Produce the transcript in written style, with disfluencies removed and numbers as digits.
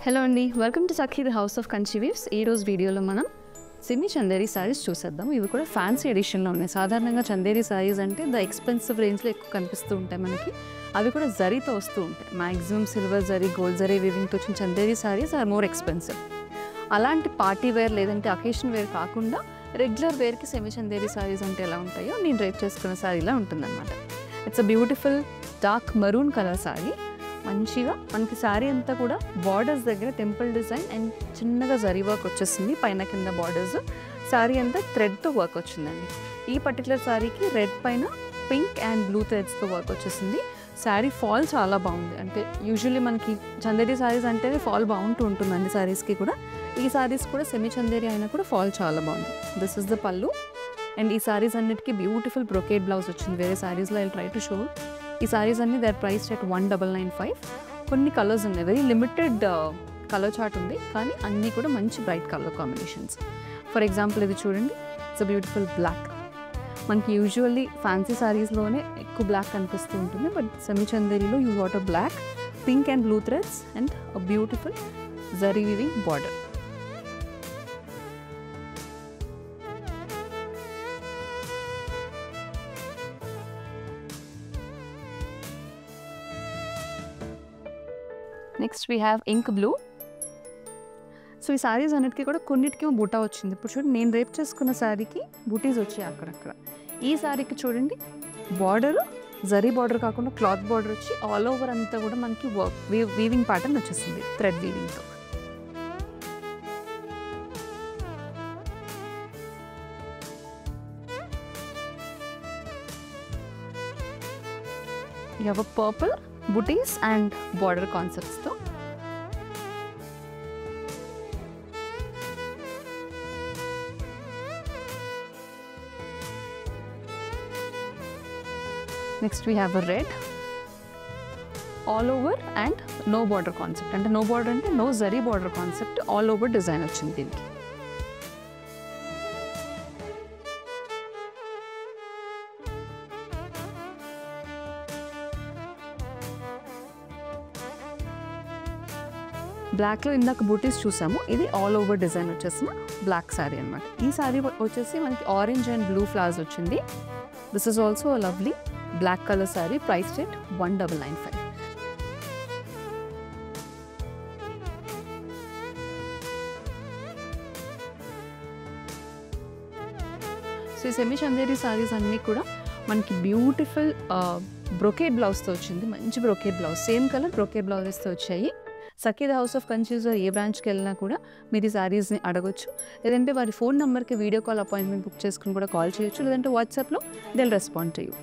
Hello అండి, welcome to Sakhi the house of Kanchi weaves. ఈ రోజు వీడియోలో మనం సెమీ చందేరి సారీస్ చూసేద్దాం. ఇవి కూడా ఫ్యాన్సీ ఎడిషన్లో ఉన్నాయి. సాధారణంగా చందేరి సారీస్ అంటే ద ఎక్స్పెన్సివ్ రేంజ్లో ఎక్కువ కనిపిస్తూ ఉంటాయి మనకి. అవి కూడా జరీతో వస్తూ ఉంటాయి. Maximum silver zari, gold zari వీవింగ్తో వచ్చిన Chanderi saris are more expensive. అలాంటి పార్టీ వేర్ లేదంటే అకేషన్ వేర్ కాకుండా రెగ్యులర్ వేర్కి సెమీ చందేరి సారీస్ అంటే ఎలా ఉంటాయో నేను డ్రైప్ చేసుకున్న సారీలా ఉంటుందన్నమాట. It's a beautiful dark maroon colour sari. మంచిగా మనకి శారీ అంతా కూడా బార్డర్స్ దగ్గర టెంపుల్ డిజైన్ అండ్ చిన్నగా జరీ వర్క్ వచ్చేసింది. పైన కింద బార్డర్స్, శారీ అంతా థ్రెడ్తో వర్క్ వచ్చిందండి. ఈ పర్టికులర్ శారీకి రెడ్ పైన పింక్ అండ్ బ్లూ థ్రెడ్స్తో వర్క్ వచ్చేసింది. శారీ ఫాల్ చాలా బాగుంది. అంటే యూజువల్లీ మనకి చందేరి శారీస్ అంటే ఫాల్ బాగుంటూ ఉంటుంది అన్ని శారీస్కి కూడా. ఈ శారీస్ కూడా సెమీ చందేరి అయినా కూడా ఫాల్ చాలా బాగుంది. దిస్ ఇస్ ద పల్లు. అండ్ ఈ శారీస్ అన్నిటికీ బ్యూటిఫుల్ బ్రొకేడ్ బ్లౌజ్ వచ్చింది. వేరే శారీస్లో ఐ ట్రై టు షో. ఈ సారీస్ అన్ని దే ఆర్ ప్రైస్డ్ అట్ 1995. కొన్ని కలర్స్ ఉన్నాయి, వెరీ లిమిటెడ్ కలర్ చార్ట్ ఉంది, కానీ అన్నీ కూడా మంచి bright colour combinations. For example ఇది చూడండి, ఇట్స్ అ బ్యూటిఫుల్ బ్లాక్. మనకి యూజువల్లీ ఫ్యాన్సీ సారీస్లోనే ఎక్కువ బ్లాక్ కనిపిస్తూ ఉంటుంది, బట్ సెమీ చందేరిలో you what a black, pink and blue threads and a beautiful zari weaving border. Next we have ink blue. So ఈ శారీస్ అన్నిటికీ కూడా కొన్నిటికి బూటా వచ్చింది. ఇప్పుడు చూడండి, నేను రేప్ చేసుకున్న శారీకి బూటీస్ వచ్చాయి అక్కడక్కడ. ఈ శారీకి చూడండి, బార్డర్ జరీ బార్డర్ కాకుండా క్లాత్ బార్డర్ వచ్చి ఆల్ ఓవర్ అంతా కూడా మనకి వీవింగ్ ప్యాటర్న్ వచ్చేసింది థ్రెడ్ వీవింగ్తో. You have a purple butis and border కాన్సెప్ట్స్తో. Next we have a red all over and no border concept. అంటే నో బార్డర్ అంటే no zari border concept, all over design వచ్చింది దీనికి. బ్లాక్లో ఇందాక బూటీస్ చూసాము, ఇది ఆల్ ఓవర్ డిజైన్ వచ్చేసిన బ్లాక్ శారీ అనమాట. ఈ శారీ వచ్చేసి మనకి ఆరెంజ్ అండ్ బ్లూ ఫ్లవర్స్ వచ్చింది. This is also a lovely black colour sari, priced at 1995. So ఈ సెమీ చందేరి శారీస్ అన్నీ కూడా మనకి బ్యూటిఫుల్ బ్రొకేడ్ బ్లౌజ్తో వచ్చింది. మంచి brocade blouse, same colour brocade బ్లౌజెస్తో వచ్చాయి. సఖీ ది హౌస్ ఆఫ్ కంచీస్లో ఏ బ్రాంచ్కి వెళ్ళినా కూడా మీరు ఈ శారీస్ని అడగొచ్చు. లేదంటే వారి ఫోన్ నెంబర్కి వీడియో కాల్ అపాయింట్మెంట్ బుక్ చేసుకుని కూడా కాల్ చేయొచ్చు. లేదంటే వాట్సాప్లో they will respond to you.